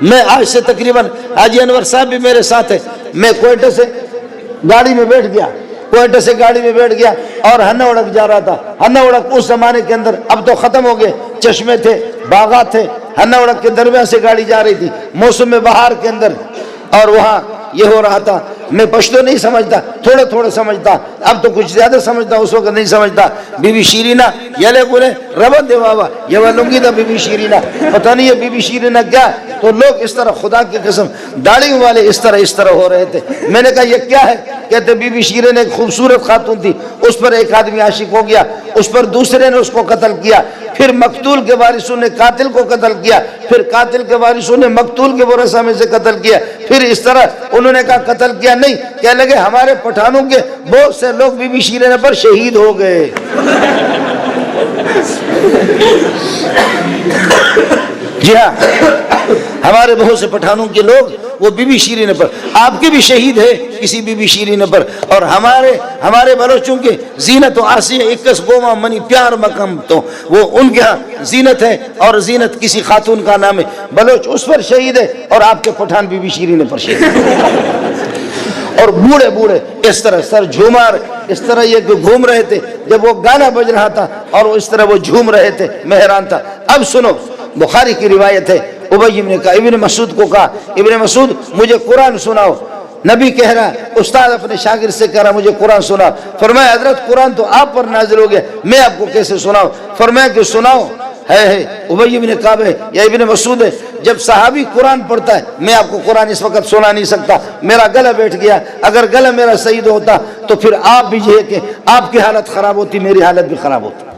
میں آج سے تقریباً حاجی انور صاحب بھی میرے ساتھ ہے، میں کوئٹہ سے گاڑی میں بیٹھ گیا، کوئٹہ سے گاڑی میں بیٹھ گیا اور ہنہ اڑک جا رہا تھا۔ ہنہ اڑک اس زمانے کے اندر، اب تو ختم ہو گئے، چشمے تھے، باغات تھے، ہنہ اڑک کے درمیان سے گاڑی جا رہی تھی موسم بہار کے اندر، اور وہاں یہ ہو رہا تھا۔ میں پشتو نہیں سمجھتا، تھوڑے تھوڑے سمجھتا، اب تو کچھ زیادہ سمجھتا، اس وقت نہیں سمجھتا۔ بی بی شیرینہ یلے گلے ربن دے بابا یہ ولنگی دا بی بی شیرینہ، پتہ نہیں ہے بی بی شیرینہ کیا ہے۔ تو لوگ اس طرح، خدا کی قسم داڑھی والے اس طرح ہو رہے تھے۔ میں نے کہا یہ کیا ہے؟ کہتے بی بی شیرینہ ایک خوبصورت خاتون تھی، اس پر ایک آدمی عاشق ہو گیا، اس پر دوسرے نے اس کو قتل کیا، پھر مقتول کے وارثوں نے قاتل کو قتل کیا، پھر قاتل کے وارثوں نے مقتول کے ورثہ میں سے قتل کیا، پھر اس طرح انہوں نے کہا قتل کیا نہیں، کہنے لگے ہمارے پٹھانوں کے بہت سے لوگ بی بی شیرینہ پر شہید ہو گئے۔ جی ہاں، ہمارے بہت سے پٹھانوں کے لوگ وہ بی بی شیرینہ پر، آپ کے بھی شہید ہے کسی بی بی شیرینہ پر، اور ہمارے بلوچوں کے زینت و آسیہ 21 گوما منی پیار مقام، تو وہ ان کے ہاں زینت ہے، اور زینت کسی خاتون کا نام ہے، بلوچ اس پر شہید ہے، اور آپ کے پٹھان بی بی شیرینہ پر شہید ہے۔ اور بوڑھے بوڑھے اس طرح سر جھومار اس طرح یہ گھوم رہے تھے، جب وہ گانا بج رہا تھا اور اس طرح وہ جھوم رہے تھے، میں حیران تھا۔ اب سنو، بخاری کی روایت ہے، ابی نے کہا، ابن مسعود کو کہا، ابن مسعود مجھے قرآن سناؤ۔ نبی کہہ رہا، استاد اپنے شاگرد سے کہہ رہا مجھے قرآن سناؤ۔ فرمایا حضرت قرآن تو آپ پر نازل ہو گیا، میں آپ کو کیسے سناؤں؟ فرمایا کہ سناؤ۔ ہے ابی بن کعب ہے یا ابن مسعود ہے، جب صحابی قرآن پڑھتا ہے، میں آپ کو قرآن اس وقت سنا نہیں سکتا، میرا گلا بیٹھ گیا، اگر گلا میرا صحیح ہوتا تو پھر آپ بھی یہ کہ آپ کی حالت خراب ہوتی، میری حالت بھی خراب ہوتی،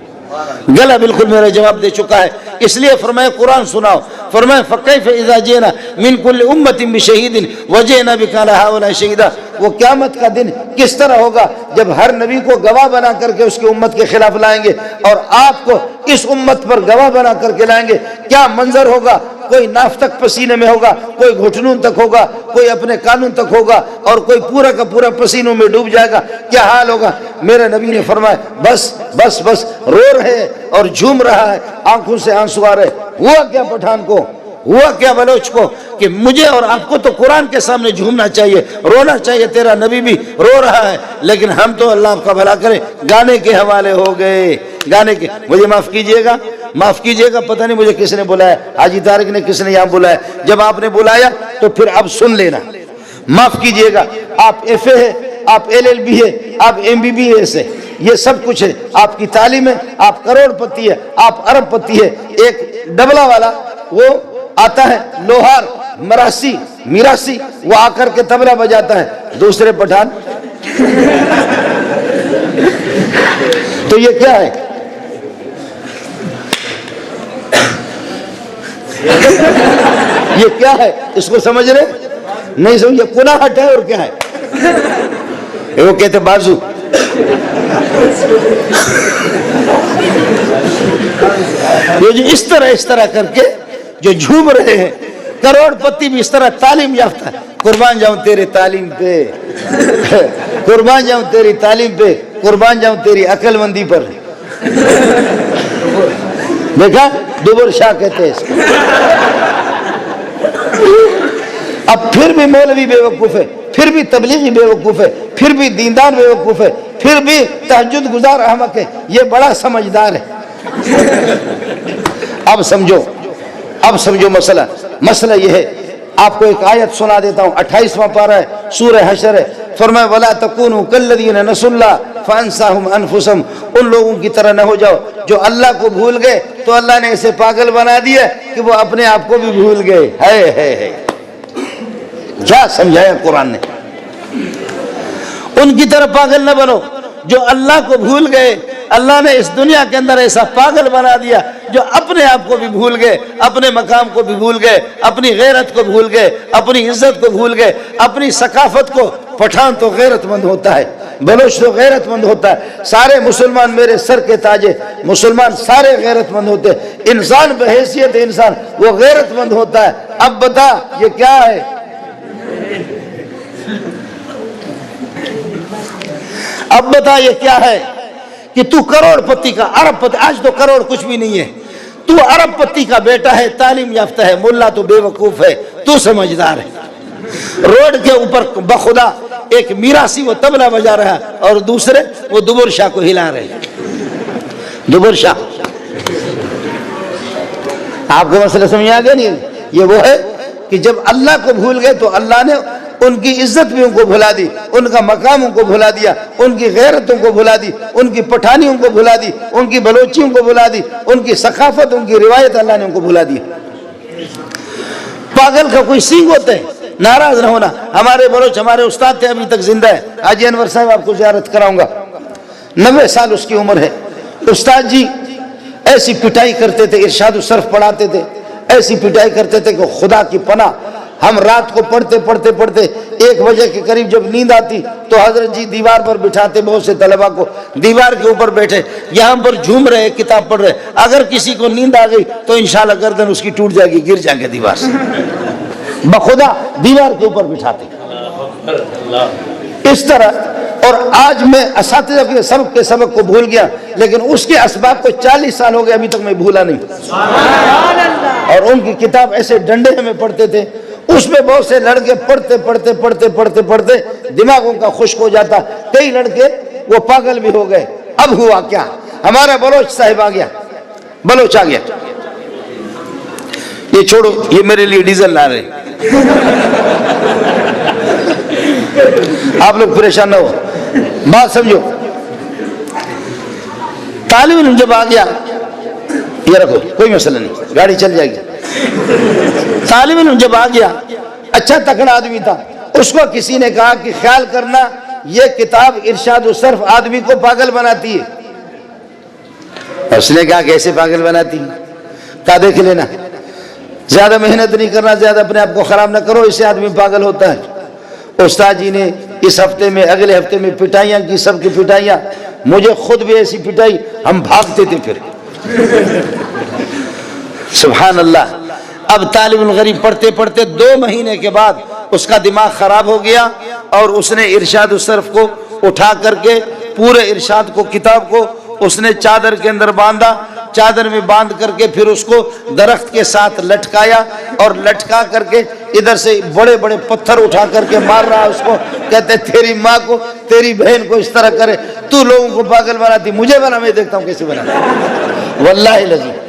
گلا بالکل میرا جواب دے چکا ہے، اس لیے فرمایا قرآن سناؤ۔ فرمایا فکیف اذا جئنا من کل امت بشہید وجئنا بک علی ہؤلاء شہیدا، وہ قیامت کا دن کس طرح ہوگا جب ہر نبی کو گواہ بنا کر کے اس کی امت کے خلاف لائیں گے، اور آپ کو اس امت پر گواہ بنا کر کے لائیں گے، کیا منظر ہوگا؟ کوئی ناف تک پسینے میں ہوگا، کوئی گھٹنوں تک ہوگا، کوئی اپنے کانوں تک ہوگا، اور کوئی پورا کا پورا پسینوں میں ڈوب جائے گا، کیا حال ہوگا؟ میرے نبی نے فرمایا بس بس بس، رو رہے اور جھوم رہا ہے، آنکھوں سے آنسو آ رہے۔ ہوا کیا پٹھان کو، ہوا کیا بلوچ کو، کہ مجھے اور آپ کو تو قرآن کے سامنے جھومنا چاہیے، رونا چاہیے، تیرا نبی بھی رو رہا ہے، لیکن ہم تو اللہ آپ کا بھلا کرے گانے کے حوالے ہو گئے، گانے کے۔ مجھے معاف کیجئے گا، معاف کیجئے گا، پتہ نہیں مجھے کس نے بلایا، حاجی طارق نے کس نے یہاں بلایا، جب آپ نے بلایا تو پھر اب سن لینا، معاف کیجئے گا، آپ ایف اے ہے، آپ ایل ایل بی ہے، آپ ایم بی بی ایس ہے، یہ سب کچھ ہے، آپ کی تعلیم ہے، آپ کروڑ پتی ہے، آپ ارب پتی ہے۔ ایک ڈبلا والا وہ آتا ہے، لوہار میراسی، وہ آ کر کے طبلہ بجاتا ہے، دوسرے پٹھان تو یہ کیا ہے؟ یہ کیا ہے؟ اس کو سمجھ رہے نہیں؟ سمجھ، یہ کلاہٹ ہے اور کیا ہے؟ وہ کہتے بازو۔ یہ جو اس طرح کر کے جو جھوم رہے ہیں، کروڑ پتی بھی اس طرح تعلیم یافتہ ہے۔ قربان جاؤں تیرے تعلیم پہ، قربان جاؤں تیری تعلیم پہ، قربان جاؤں تیری عقل مندی پر۔ دیکھا، دوبر شاہ کہتے ہیں اس کو۔ اب پھر بھی مولوی بے وقوف ہے، پھر بھی تبلیغی بے وقوف ہے، پھر بھی دیندار بے وقوف ہے، پھر بھی تہجد گزار احمق ہے، یہ بڑا سمجھدار ہے۔ اب سمجھو مسئلہ یہ ہے، آپ کو ایک آیت سنا دیتا ہوں، 28واں پارہ ہے، سورہ حشر ہے۔ فرمایا وَلَا تَكُونُوا كَالَّذِينَ نَسُوا اللَّهَ فَأَنسَاهُمْ أَنفُسَهُمْ، ان لوگوں کی طرح نہ ہو جاؤ جو اللہ کو بھول گئے تو اللہ نے اسے پاگل بنا دیا کہ وہ اپنے آپ کو بھی بھول گئے۔ ہے کیا سمجھایا قرآن نے؟ ان کی طرح پاگل نہ بنو جو اللہ کو بھول گئے، اللہ نے اس دنیا کے اندر ایسا پاگل بنا دیا جو اپنے آپ کو بھی بھول گئے، اپنے مقام کو بھی بھول گئے، اپنی غیرت کو بھول گئے، اپنی عزت کو بھول گئے، اپنی ثقافت کو۔ پٹھان تو غیرت مند ہوتا ہے، بلوچ تو غیرت مند ہوتا ہے، سارے مسلمان میرے سر کے تاج ہے، مسلمان سارے غیرت مند ہوتے ہیں، انسان بحیثیت انسان وہ غیرت مند ہوتا ہے۔ اب بتا یہ کیا ہے؟ اب بتا یہ کیا ہے کہ تو کروڑ پتی کا ارب پتی، آج تو کروڑ کچھ بھی نہیں ہے، تو عرب پتی کا بیٹا ہے، تعلیم یافتہ ہے، ملا تو بے وقوف ہے، تو سمجھدار ہے۔ روڈ کے اوپر بخدا ایک میراثی وہ طبلہ بجا رہا ہے اور دوسرے وہ دبر شاہ کو ہلا رہے ہیں۔ دبر شاہ، آپ کو مسئلہ سمجھ آ گیا نہیں؟ یہ وہ ہے کہ جب اللہ کو بھول گئے تو اللہ نے ان کی عزت بھی ان کو بھلا دی، ان کا مقام ان کو بھلا دیا، ان کی غیرتوں کو بھلا دی، ان کی پٹھانیوں کو بھلا دی، ان کی بلوچیوں کو بھلا دی، ان کی ثقافت، ان کی روایت اللہ نے ان کو بھلا دی۔ پاگل کا کوئی سینگ ہوتا ہے، ناراض نہ ہونا۔ ہمارے بلوچ، ہمارے استاد تھے، ابھی تک زندہ ہے، حاجی انور صاحب، آپ کو زیارت کراؤں گا، 90 سال اس کی عمر ہے۔ استاد جی ایسی پٹائی کرتے تھے، ارشاد الصرف پڑھاتے تھے، ایسی پٹائی کرتے تھے کہ خدا کی پناہ، ہم رات کو پڑھتے 1 بجے کے قریب جب نیند آتی تو حضرت جی دیوار پر بٹھاتے بہت سے طلبہ کو، دیوار کے اوپر بیٹھے، یہاں پر جھوم رہے، کتاب پڑھ رہے، اگر کسی کو نیند آ گئی تو انشاءاللہ گردن اس کی ٹوٹ جائے گی، گر جائیں گے دیوار سے، بخدا دیوار کے اوپر بٹھاتے۔ اس طرح، اور آج میں اساتذہ کے سبق کو بھول گیا، لیکن اس کے اسباب کو 40 سال ہو گئے ابھی تک میں بھولا نہیں۔ اور ان کی کتاب ایسے ڈنڈے میں پڑھتے تھے، اس میں بہت سے لڑکے پڑھتے دماغ ان کا خشک ہو جاتا، کئی لڑکے وہ پاگل بھی ہو گئے۔ اب ہوا کیا؟ ہمارا بلوچ صاحب آ گیا، بلوچ آ گیا، یہ چھوڑو، یہ میرے لیے ڈیزل لا رہے، آپ لوگ پریشان نہ ہو، بات سمجھو۔ طالب علم جب آ گیا، یہ رکھو، کوئی مسئلہ نہیں، گاڑی چل جائے گی۔ طالب علم جب آ گیا، اچھا تکڑا آدمی تھا، اس کو کسی نے کہا کہ خیال کرنا یہ کتاب ارشاد الصرف آدمی کو پاگل بناتی ہے۔ اس نے کہا کیسے پاگل بناتی ہے؟ کہا دیکھ لینا، زیادہ محنت نہیں کرنا، زیادہ اپنے آپ کو خراب نہ کرو، اس سے آدمی پاگل ہوتا ہے۔ استاد جی نے اس ہفتے میں، اگلے ہفتے میں پٹائیاں کی، سب کی پٹائیاں، مجھے خود بھی ایسی پٹائی، ہم بھاگتے تھے پھر۔ سبحان اللہ۔ اب طالب الغریب پڑھتے 2 مہینے کے بعد اس کا دماغ خراب ہو گیا، اور اس نے ارشاد الصرف کو اٹھا کر کے، پورے ارشاد کو، کتاب کو اس نے چادر کے اندر باندھا، چادر میں باندھ کر کے پھر اس کو درخت کے ساتھ لٹکایا، اور لٹکا کر کے ادھر سے بڑے بڑے پتھر اٹھا کر کے مار رہا اس کو، کہتے تیری ماں کو، تیری بہن کو اس طرح کرے، تو لوگوں کو پاگل بناتی، مجھے بنا، میں دیکھتا ہوں کیسے بنا۔ واللہ العظیم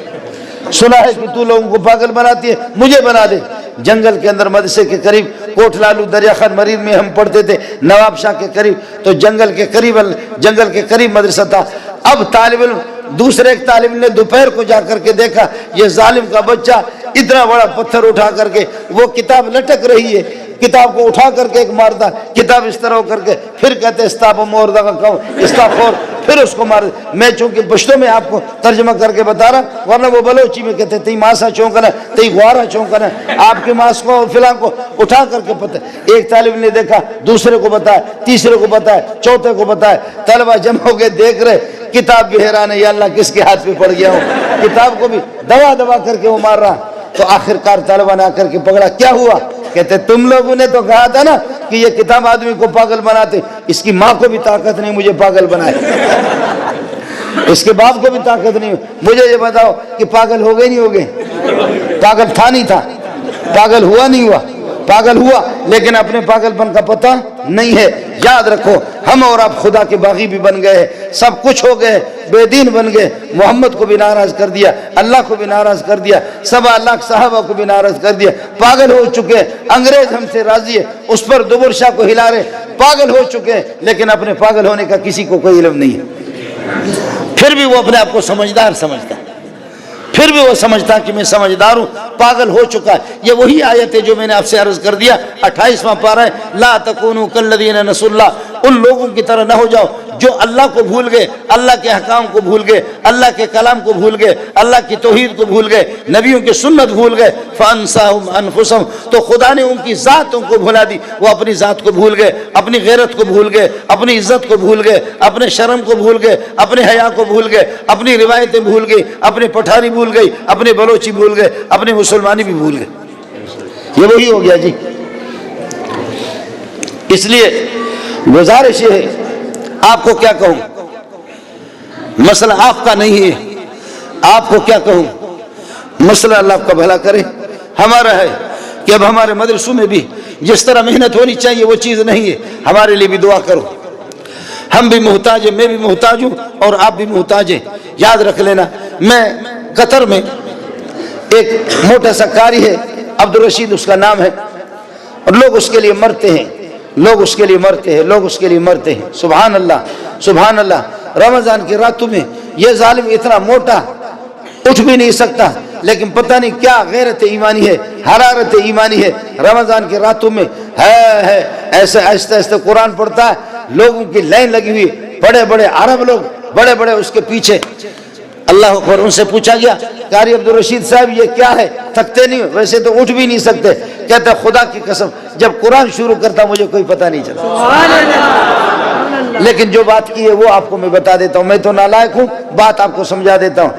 سنا ہے کہ تو لوگوں کو پاگل بناتی ہے، مجھے بنا دے۔ جنگل کے اندر مدرسے کے قریب، کوٹ لالو دریا خان مرید میں ہم پڑھتے تھے، نواب شاہ کے قریب، تو جنگل کے قریب مدرسہ تھا۔ اب طالب علم، دوسرے ایک طالب علم نے دوپہر کو جا کر کے دیکھا، یہ ظالم کا بچہ اتنا بڑا پتھر اٹھا کر کے، وہ کتاب لٹک رہی ہے، کتاب کو اٹھا کر کے ایک مارتا، کتاب اس طرح ہو کر کے، پھر کہتے استاپ موردہ کا کہو، استاپور، پھر اس کو مار۔ میں چونکہ پشتو میں آپ کو ترجمہ کر کے بتا رہا، ورنہ وہ بلوچی میں کہتے تی ماسا چونکنا، تی غوارا چونکنا، آپ کے ماس کو فلاں کو اٹھا کر کے پتہ۔ ایک طالب نے دیکھا، دوسرے کو بتایا، تیسرے کو بتایا، چوتھے کو بتایا، طلبہ جمع ہو کے دیکھ رہے، کتاب بھی حیران ہے، یا اللہ کس کے ہاتھ میں پڑ گیا ہوں، کتاب کو بھی دبا کر کے وہ مار رہا۔ تو آخرکار طلبہ نے آ کر کے پکڑا، کیا ہوا؟ کہتے تم لوگوں نے تو کہا تھا نا کہ یہ کتاب آدمی کو پاگل بناتے، اس کی ماں کو بھی طاقت نہیں مجھے پاگل بنائے، اس کے باپ کو بھی طاقت نہیں، مجھے یہ بتاؤ کہ پاگل ہو گئے نہیں ہو گئے؟ پاگل تھا نہیں تھا، پاگل ہوا نہیں ہوا، پاگل ہوا، لیکن اپنے پاگل پن کا پتہ نہیں ہے۔ یاد رکھو، ہم اور آپ خدا کے باغی بھی بن گئے، سب کچھ ہو گئے، بے دین بن گئے، محمد کو بھی ناراض کر دیا، اللہ کو بھی ناراض کر دیا، 7 لاکھ صحابہ کو بھی ناراض کر دیا، پاگل ہو چکے، انگریز ہم سے راضی ہے، اس پر دبر شاہ کو ہلا رہے، پاگل ہو چکے، لیکن اپنے پاگل ہونے کا کسی کو کوئی علم نہیں ہے۔ پھر بھی وہ اپنے آپ کو سمجھدار سمجھتا ہے، پھر بھی وہ سمجھتا کہ میں سمجھدار ہوں، پاگل ہو چکا ہے۔ یہ وہی آیت ہے جو میں نے آپ سے عرض کر دیا، 28واں پارہ ہے، لا تکونوا کالذین نسوا اللہ، ان لوگوں کی طرح نہ ہو جاؤ جو اللہ کو بھول گئے، اللہ کے احکام کو بھول گئے، اللہ کے کلام کو بھول گئے، اللہ کی توحید کو بھول گئے، نبیوں کی سنت بھول گئے، فانساہم انفسہم، تو خدا نے ان کی ذات ان کو بھلا دی، وہ اپنی ذات کو بھول گئے، اپنی غیرت کو بھول گئے، اپنی عزت کو بھول گئے، اپنے شرم کو بھول گئے، اپنے حیا کو بھول گئے، اپنی روایتیں بھول گئی، اپنے پٹھانی بھول گئی، اپنے بلوچی بھول گئے، اپنے مسلمانی بھی بھول گئے۔ یہ وہی ہو گیا جی۔ اس لیے گزارش یہ ہے، آپ کو کیا کہوں، مسئلہ آپ کا نہیں ہے، آپ کو کیا کہوں، مسئلہ اللہ آپ کا بھلا کرے ہمارا ہے کہ اب ہمارے مدرسوں میں بھی جس طرح محنت ہونی چاہیے وہ چیز نہیں ہے. ہمارے لیے بھی دعا کرو. ہم بھی محتاج ہیں, میں بھی محتاج ہوں اور آپ بھی محتاج ہیں. یاد رکھ لینا, میں قطر میں ایک موٹا سا قاری ہے, عبدالرشید اس کا نام ہے, اور لوگ اس کے لیے مرتے ہیں, لوگ اس کے لیے مرتے ہیں, لوگ اس کے لیے مرتے ہیں. سبحان اللہ سبحان اللہ. رمضان کی راتوں میں یہ ظالم اتنا موٹا اٹھ بھی نہیں سکتا, لیکن پتہ نہیں کیا غیرت ایمانی ہے, حرارت ایمانی ہے. رمضان کی راتوں میں ہے ایسے آہستہ آہستہ قرآن پڑھتا ہے, لوگوں کی لائن لگی ہوئی, بڑے بڑے عرب لوگ بڑے بڑے اس کے پیچھے. اللہ اکبر. ان سے پوچھا گیا قاری عبدالرشید صاحب یہ کیا ہے, تھکتے نہیں؟ ویسے تو اٹھ بھی نہیں سکتے. کہتا خدا کی قسم جب قرآن شروع کرتا مجھے کوئی پتہ نہیں چلتا, لیکن جو بات کی ہے وہ آپ کو میں بتا دیتا ہوں. میں تو نالائق ہوں, بات آپ کو سمجھا دیتا ہوں.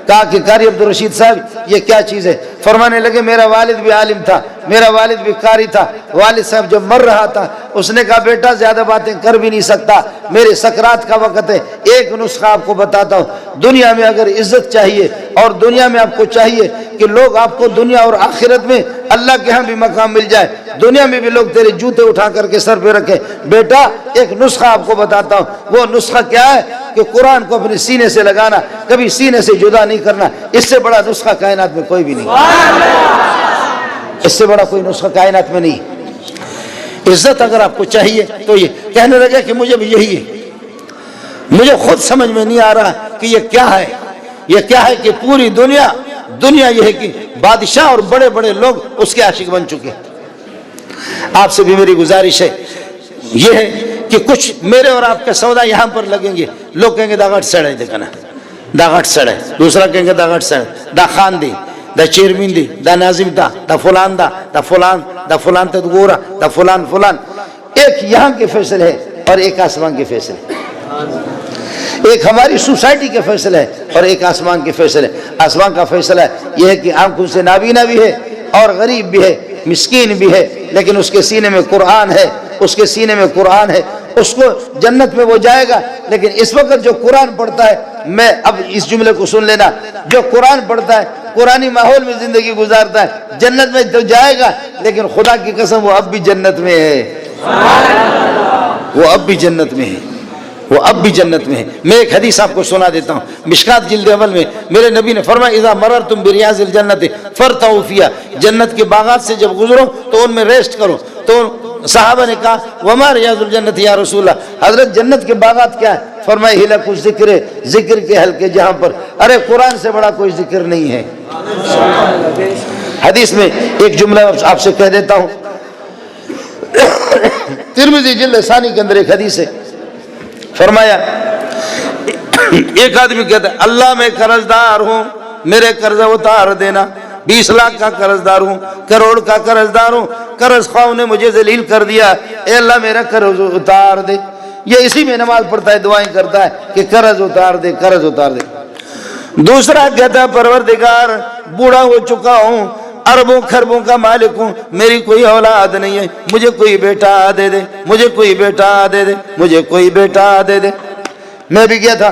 کہا کہ قاری عبدالرشید صاحب یہ کیا چیز ہے؟ فرمانے لگے میرا والد بھی عالم تھا, میرا والد بھی قاری تھا. والد صاحب جب مر رہا تھا اس نے کہا بیٹا زیادہ باتیں کر بھی نہیں سکتا, میرے سکرات کا وقت ہے, ایک نسخہ آپ کو بتاتا ہوں. دنیا میں اگر عزت چاہیے اور دنیا میں آپ کو چاہیے کہ لوگ آپ کو دنیا اور آخرت میں اللہ کے ہاں بھی مقام مل جائے, دنیا میں بھی لوگ تیرے جوتے اٹھا کر کے سر پہ رکھیں, بیٹا ایک نسخہ آپ کو بتاتا ہوں. وہ نسخہ کیا ہے کہ قرآن کو اپنے سینے سے لگانا, کبھی سینے سے جدا نہیں کرنا. اس سے بڑا نسخہ کائنات میں کوئی بھی نہیں, اس سے بڑا کوئی نسخہ کائنات میں نہیں. عزت اگر آپ کو چاہیے تو یہ کہنے لگے کہ مجھے بھی یہی ہے, مجھے خود سمجھ میں نہیں آ رہا کہ یہ کیا ہے. یہ کیا ہے کہ پوری دنیا یہ ہے کہ بادشاہ اور بڑے بڑے لوگ اس کے عاشق بن چکے. آپ سے بھی میری گزارش ہے یہ ہے کہ کچھ میرے اور آپ کا سودا یہاں پر لگیں گے, لوگ کہیں گے دا گھٹ سڑے, دیکھنا دا گھٹ سڑے, دوسرا کہیں گے دا گھٹ سڑے, دا خان دی, دا چیرمین دی, دا ناظم دا فلان دا فلان تا گورا دا فلان. ایک یہاں کے فیصلے ہے اور ایک آسمان کے فیصلے, ایک ہماری سوسائٹی کے فیصلے ہے اور ایک آسمان کے فیصلے. آسمان کا فیصلہ یہ ہے کہ آنکھوں سے نابینا بھی ہے اور غریب بھی ہے, مسکین بھی ہے, لیکن اس کے سینے میں قرآن ہے, اس کے سینے میں قرآن ہے. اس کو جنت میں وہ جائے گا. لیکن اس وقت جو قرآن پڑھتا ہے, میں اب اس جملے کو سن لینا, جو قرآن پڑھتا ہے قرآنی ماحول میں زندگی گزارتا ہے جنت میں تو جائے گا, لیکن خدا کی قسم وہ اب بھی جنت میں ہے, وہ اب بھی جنت میں ہے, وہ اب بھی جنت میں ہے. میں ایک حدیث آپ کو سنا دیتا ہوں. مشکات جلد اول میں میرے نبی نے فرمایا اذا مررتم بریاض الجنت فرتعوا فیہا, جنت کے باغات سے جب گزرو تو ان میں ریسٹ کرو. تو صحابہ نے کہا وما ریاض الجنت یا رسول اللہ, حضرت جنت کے باغات کیا ہے؟ فرمایا حلق الذکر, ذکر کے حلقے جہاں پر, ارے قرآن سے بڑا کوئی ذکر نہیں ہے. حدیث میں ایک جملہ آپ سے کہہ دیتا ہوں, ترمذی جلد ثانی کے اندر ایک حدیث ہے. فرمایا ایک آدمی کہتا ہے اللہ میں قرض دار ہوں, میرے قرض اتار دینا. 20 لاکھ کا قرض دار ہوں, کروڑ کا قرض دار ہوں, قرض خواہوں نے مجھے ذلیل کر دیا, اے اللہ میرا قرض اتار دے. یہ اسی میں نماز پڑھتا ہے, دعائیں کرتا ہے کہ قرض اتار دے, قرض اتار دے. دوسرا کہتا ہے پروردگار بوڑھا ہو چکا ہوں, اربوں خربوں کا مالک ہوں, میری کوئی اولاد نہیں ہے, مجھے کوئی بیٹا دے دے, مجھے کوئی بیٹا دے دے, مجھے کوئی بیٹا دے دے. میں بھی گیا تھا,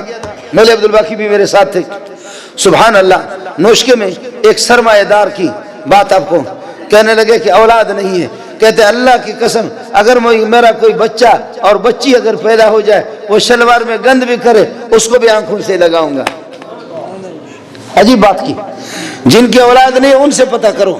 مولوی عبدالباقی بھی میرے ساتھ تھے. سبحان اللہ. نوشکے میں ایک سرمایہ دار کی بات آپ کو کہنے لگے کہ اولاد نہیں ہے. کہتے اللہ کی قسم اگر میرا کوئی بچہ اور بچی اگر پیدا ہو جائے, وہ شلوار میں گند بھی کرے, اس کو بھی آنکھوں سے لگاؤں گا. عجیب بات کی. جن کی اولاد نہیں ان سے پتہ کرو.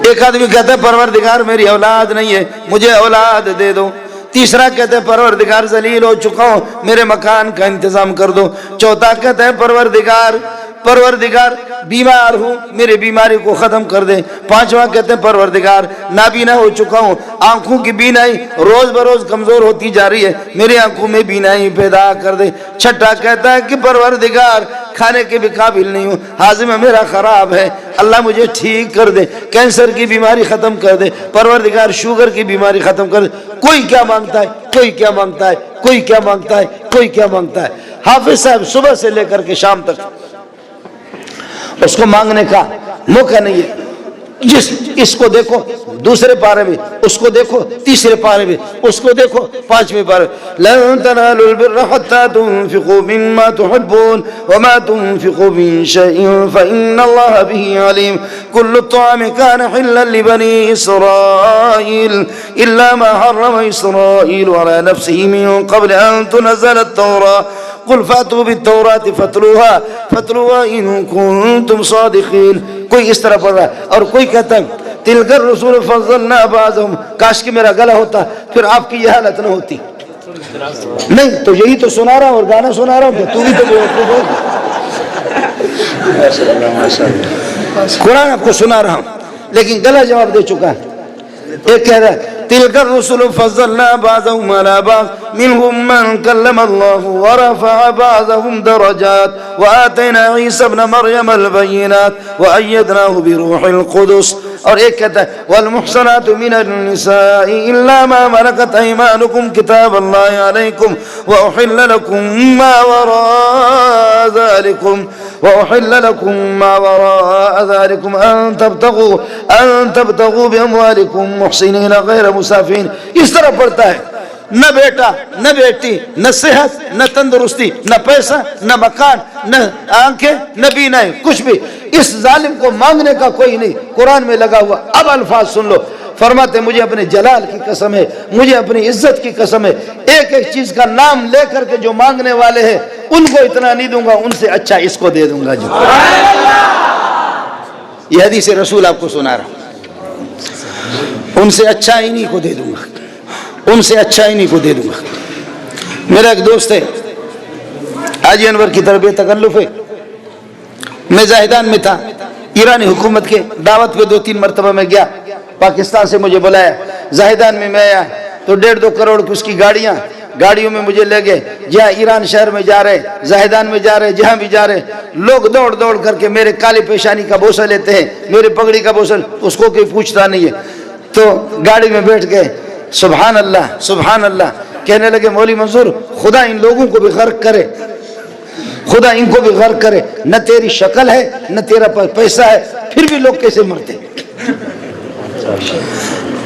ایک آدمی کہتا ہے پروردگار میری اولاد نہیں ہے, مجھے اولاد دے دو. تیسرا کہتے ہیں پروردگار ذلیل ہو چکا ہوں, میرے مکان کا انتظام کر دو. چوتھا کہتے ہیں پروردگار بیمار ہوں, میری بیماری کو ختم کر دے. پانچواں کہتے ہیں پروردگار نابینا ہو چکا ہوں, آنکھوں کی بینائی روز بروز کمزور ہوتی جا رہی ہے, میری آنکھوں میں بینائی پیدا کر دے. چھٹا کہتا ہے کہ پروردگار کھانے کے بھی قابل نہیں ہوں, ہاضمہ میرا خراب ہے, اللہ مجھے ٹھیک کر دے. کینسر کی بیماری ختم کر دے, پروردگار شوگر کی بیماری ختم کر دے. کوئی کیا مانگتا ہے, کوئی کیا مانگتا ہے, کوئی کیا مانگتا ہے, کوئی کیا مانگتا ہے. حافظ صاحب صبح سے لے کر کے شام تک اس کو مانگنے کا موقع نہیں ہے. اس کو دیکھو دوسرے پارے میں، اس کو دیکھو تیسرے پارے میں، اس کو دیکھو پانچویں پارے میں، لن تنالوا البر حتى تنفقوا مما تحبون وما تنفقوا من شيء فإن الله به عليم كل الطعام كان حلا لبني إسرائيل إلا ما حرم إسرائيل على نفسه من قبل أن تنزل التوراة قل فاتوا بالتوراة فاتلوها إن كنتم صادقين۔ کوئی اس طرح پڑھ رہا ہے اور کوئی کہتا ہے تلک الرسول فضلنا بعضهم، کاش کہ میرا گلا ہوتا پھر آپ کی یہ حالت نہ ہوتی۔ نہیں تو یہی تو سنا رہا ہوں اور گانا سنا رہا ہوں، تو بھی تو قرآن آپ کو سنا رہا ہوں لیکن گلا جواب دے چکا ہے۔ ایک کہہ رہا ہے تلک الرسل فضلنا بعضهم على بعض منهم من كلم الله ورفع بعضهم درجات وآتينا عيسى ابن مريم البينات وأيدناه بروح القدس۔ اور ایک کہتا ہے والمحصنات من النساء إلا ما ملكت أيمانكم كتاب الله عليكم وأحل لكم ما وراء ذلكم أن تبتغوا بأموالكم محسنين غير مسافين۔ اس طرح پڑھتا ہے نہ بیٹا نہ بیٹی نہ صحت نہ تندرستی نہ پیسہ نہ مکان نہ آنکھیں نہ بینائیں، کچھ بھی اس ظالم کو مانگنے کا کوئی نہیں۔ قرآن میں لگا ہوا اب الفاظ سن لو، فرماتے مجھے اپنے جلال کی قسم ہے، مجھے اپنی عزت کی قسم ہے، ایک ایک چیز کا نام لے کر کے جو مانگنے والے ہیں ان کو اتنا نہیں دوں گا، ان سے اچھا اس کو دے دوں گا۔ جو یہ حدیث رسول آپ کو سنا رہا ہوں، ان سے اچھا انہی کو دے دوں گا، ان سے اچھا انہی کو دے دوں گا۔ میرا ایک دوست ہے حاجی انور کی طرف تکلف ہے، میں زاہدان میں تھا، ایرانی حکومت کے دعوت پہ 2-3 مرتبہ میں گیا، پاکستان سے مجھے بلایا، زاہدان میں آیا تو 1.5-2 کروڑ کی اس کی گاڑیوں میں مجھے لے گئے، جہاں ایران شہر میں جا رہے، زاہدان میں جا رہے، جہاں بھی جا رہے، لوگ دوڑ کر کے میرے کالی پیشانی کا بوسہ لیتے ہیں، میرے پگڑی کا بوسہ، اس کو کوئی پوچھتا نہیں ہے۔ تو گاڑی میں بیٹھ گئے، سبحان اللہ سبحان اللہ کہنے لگے مولوی منظور خدا ان لوگوں کو بھی غرق کرے، خدا ان کو بھی غرق کرے، نہ تیری شکل ہے نہ تیرا پیسہ ہے پھر بھی لوگ کیسے مرتے،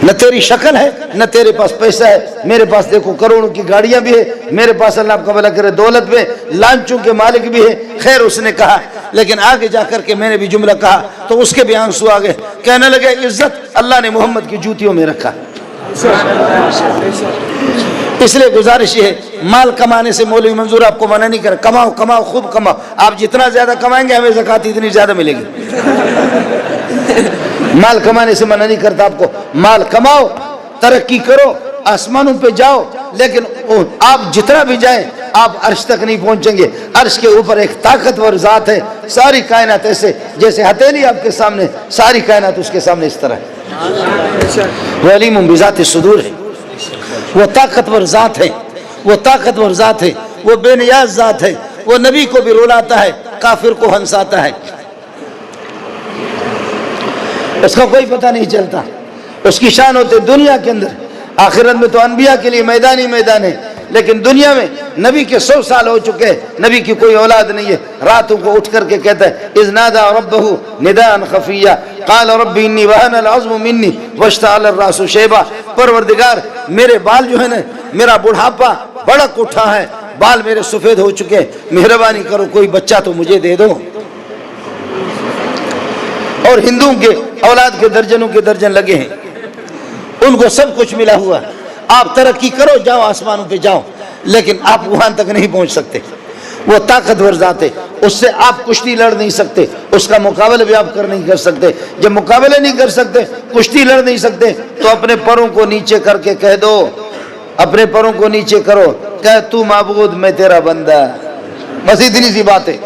نہ تیری شکل ہے نہ تیرے پاس پیسہ ہے، میرے پاس دیکھو کروڑوں کی گاڑیاں بھی ہے، میرے پاس اللہ آپ کا بھلا کرے دولت بھی ہے، لانچوں کے مالک بھی ہے۔ خیر اس نے کہا، لیکن آگے جا کر کے میں نے بھی جملہ کہا تو اس کے بھی آنسو آگے، کہنے لگے عزت اللہ نے محمد کی جوتیوں میں رکھا۔ اس لیے گزارش ہے مال کمانے سے مولوی منظور آپ کو منع نہیں کر، کماؤ خوب کماؤ، آپ جتنا زیادہ کمائیں گے ہمیں زکوٰۃ اتنی زیادہ ملے گی۔ مال کمانے سے منع نہیں کرتا آپ کو، مال کماؤ، ترقی کرو، آسمانوں پہ جاؤ، لیکن آپ جتنا بھی جائیں آپ عرش تک نہیں پہنچیں گے۔ عرش کے اوپر ایک طاقتور ذات ہے، ساری کائنات ایسے جیسے ہتھیلی آپ کے سامنے، ساری کائنات اس کے سامنے اس طرح ہے۔ وہ علیم بذات الصدور ہے، وہ طاقتور ذات ہے، وہ طاقتور ذات ہے، وہ بے نیاز ذات ہے، وہ نبی کو بھی رلاتا ہے، کافر کو ہنساتا ہے، اس کا کوئی پتہ نہیں چلتا، اس کی شان ہوتے دنیا کے اندر۔ آخرت میں تو انبیاء کے لیے میدان ہی میدان ہے، لیکن دنیا میں نبی کے 100 سال ہو چکے ہیں، نبی کی کوئی اولاد نہیں ہے، راتوں کو اٹھ کر کے کہتا ہے اذ نادى ربه نداء خفیا قال رب انی وهن العظم منی واشتعل الراس شیبا، پروردگار میرے بال جو ہے نا، میرا بڑھاپا بڑک اٹھا ہے، بال میرے سفید ہو چکے، مہربانی کرو کوئی بچہ تو مجھے دے دو۔ اور ہندوؤں کے اولاد کے درجنوں کے درجن لگے ہیں، ان کو سب کچھ ملا ہوا ہے، آپ ترقی کرو، جاؤ آسمانوں پہ جاؤ، لیکن آپ وہاں تک نہیں پہنچ سکتے۔ وہ طاقتور ذات ہے، اس سے آپ کشتی لڑ نہیں سکتے، اس کا مقابلہ بھی آپ نہیں کر سکتے۔ جب مقابلہ نہیں کر سکتے، کشتی لڑ نہیں سکتے، تو اپنے پروں کو نیچے کر کے کہہ دو، اپنے پروں کو نیچے کرو، کہ تو معبود میں تیرا بندہ، بس اتنی سی بات ہے،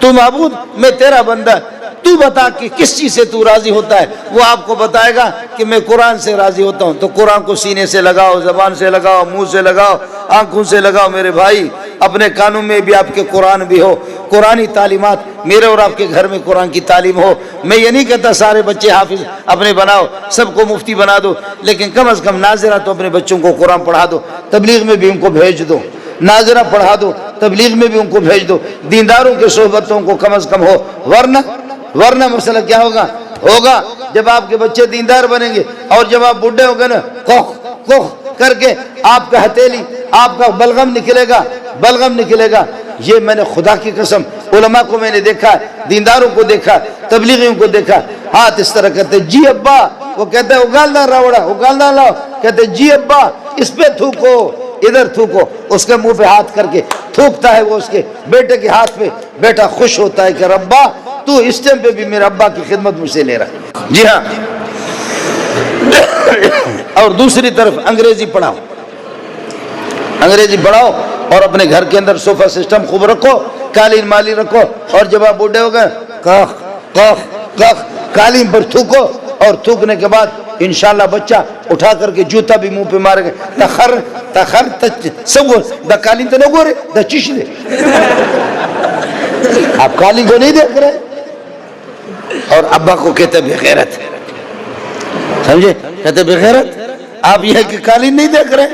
تو معبود میں تیرا بندہ، تو بتا کہ کس چیز سے تو راضی ہوتا ہے، وہ آپ کو بتائے گا کہ میں قرآن سے راضی ہوتا ہوں۔ تو قرآن کو سینے سے لگاؤ، زبان سے لگاؤ، منہ سے لگاؤ، آنکھوں سے لگاؤ میرے بھائی، اپنے کانوں میں بھی آپ کے قرآن بھی ہو، قرآنی تعلیمات، میرے اور آپ کے گھر میں قرآن کی تعلیم ہو۔ میں یہ نہیں کہتا سارے بچے حافظ اپنے بناؤ، سب کو مفتی بنا دو، لیکن کم از کم ناظرہ تو اپنے بچوں کو قرآن پڑھا دو، تبلیغ میں بھی ان کو بھیج دو، ناظرہ پڑھا دو، تبلیغ میں بھی ان کو بھیج دو، دینداروں کے صحبتوں کو کم از کم ہو، ورنہ مسئلہ کیا ہوگا؟ ہوگا جب آپ کے بچے دیندار بنیں گے، اور جب آپ بوڑھے ہو گئے نا کوخ کوخ کر کے آپ کا ہتھیلی، آپ کا بلغم نکلے گا، بلغم نکلے گا۔ یہ میں نے خدا کی قسم علماء کو میں نے دیکھا، دینداروں کو دیکھا، تبلیغیوں کو دیکھا، ہاتھ اس طرح کرتے جی ابا، وہ کہتے ہیں اگالنا راوڑا، اگالنا لاؤ، کہتے جی ابا اس پہ تھوکو، ادھر تھوکو، اس کے منہ پہ ہاتھ کر کے تھوکتا ہے وہ اس کے بیٹے کے ہاتھ پہ، بیٹا خوش ہوتا ہے کہ ربا تو اس ٹائم پہ بھی میرے ابا کی خدمت مجھ سے لے رہا ہے۔ جی ہاں، اور دوسری طرف انگریزی پڑھاؤ، انگریزی پڑھاؤ، اور اپنے گھر کے اندر صوفہ سسٹم خوب رکھو، قالین مالی رکھو، اور جب آپ بوڑھے ہو گئے کاخ کاخ کاخ قالین پر تھوکو، اور تھوکنے کے بعد انشاءاللہ بچہ اٹھا کر کے جوتا بھی منہ پہ مارے گا، تخر تخر سب دا قالین تو نہ گورے دا چیش دے، آپ قالین کو نہیں دیکھ رہے، اور ابا کو کہتے بے غیرت، سمجھے، کہتے بے غیرت، آپ یہ کہ قالین نہیں دیکھ رہے،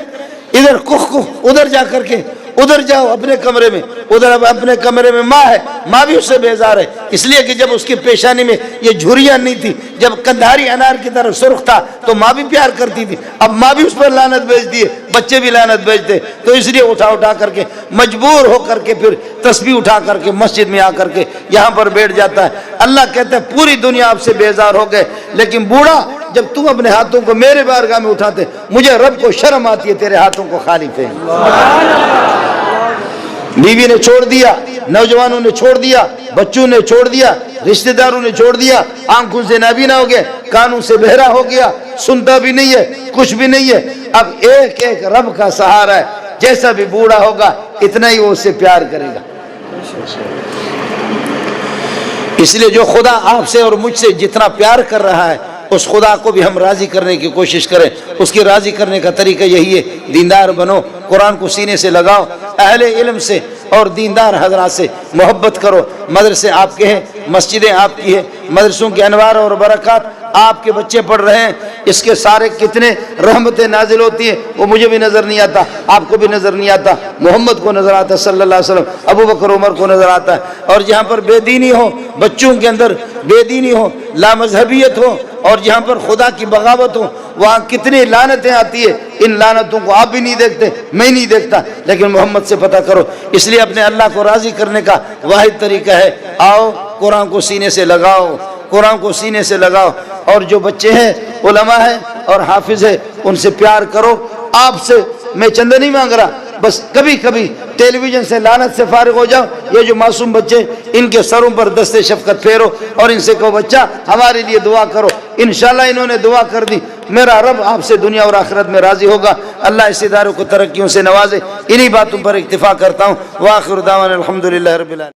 ادھر کخ کخ، ادھر جا کر کے ادھر جاؤ اپنے کمرے میں، ادھر اپنے کمرے میں ماں ہے، ماں بھی اس سے بیزار ہے، اس لیے کہ جب اس کی پیشانی میں یہ جھریاں نہیں تھی، جب کندھاری انار کی طرح سرخ تھا تو ماں بھی پیار کرتی تھی، اب ماں بھی اس پر لعنت بھیج دی ہے، بچے بھی لعنت بھیجتے، تو اس لیے اٹھا اٹھا کر کے مجبور ہو کر کے پھر تسبیح اٹھا کر کے مسجد میں آ کر کے یہاں پر بیٹھ جاتا ہے۔ اللہ کہتا ہے پوری دنیا آپ سے بیزار ہو گئے، لیکن بوڑھا جب تم اپنے ہاتھوں کو میرے بارگاہ میں اٹھاتے، مجھے رب کو شرم آتی ہے تیرے ہاتھوں کو خالی پھینک۔ بیوی نے چھوڑ دیا، نوجوانوں نے چھوڑ دیا، بچوں نے چھوڑ دیا، رشتہ داروں نے چھوڑ دیا، آنکھوں سے نابینا ہو گئے، کانوں سے بہرا ہو گیا، سنتا بھی نہیں ہے، کچھ بھی نہیں ہے، اب ایک ایک رب کا سہارا ہے، جیسا بھی بوڑھا ہوگا اتنا ہی وہ اس سے پیار کرے گا۔ اس لیے جو خدا آپ سے اور مجھ سے جتنا پیار کر رہا ہے، اس خدا کو بھی ہم راضی کرنے کی کوشش کریں۔ اس کی راضی کرنے کا طریقہ یہی ہے، دیندار بنو، قرآن کو سینے سے لگاؤ، اہل علم سے اور دیندار حضرات سے محبت کرو۔ مدرسے آپ کے ہیں، مسجدیں آپ کی ہیں، مدرسوں کے انوار اور برکات آپ کے بچے پڑھ رہے ہیں، اس کے سارے کتنے رحمتیں نازل ہوتی ہیں، وہ مجھے بھی نظر نہیں آتا، آپ کو بھی نظر نہیں آتا، محمد کو نظر آتا صلی اللہ علیہ وسلم، ابو بکر عمر کو نظر آتا ہے۔ اور جہاں پر بے دینی ہو، بچوں کے اندر بے دینی ہو، لامذہبیت ہو، اور جہاں پر خدا کی بغاوت ہو، وہاں کتنی لعنتیں آتی ہے، ان لعنتوں کو آپ بھی نہیں دیکھتے، میں نہیں دیکھتا، لیکن محمد سے پتہ کرو۔ اس لیے اپنے اللہ کو راضی کرنے کا واحد طریقہ ہے، آؤ قرآن کو سینے سے لگاؤ، قرآن کو سینے سے لگاؤ، اور جو بچے ہیں، علماء ہیں اور حافظ ہیں، ان سے پیار کرو۔ آپ سے میں چندہ نہیں مانگ رہا، بس کبھی کبھی ٹیلی ویژن سے لعنت سے فارغ ہو جاؤ، یہ جو معصوم بچے ان کے سروں پر دست شفقت پھیرو، اور ان سے کہو بچہ ہمارے لیے دعا کرو، انشاءاللہ انہوں نے دعا کر دی، میرا رب آپ سے دنیا اور آخرت میں راضی ہوگا۔ اللہ اس اداروں کو ترقیوں سے نوازے، انہی باتوں پر اکتفا کرتا ہوں۔ وآخر دعوانا الحمدللہ رب العالمین۔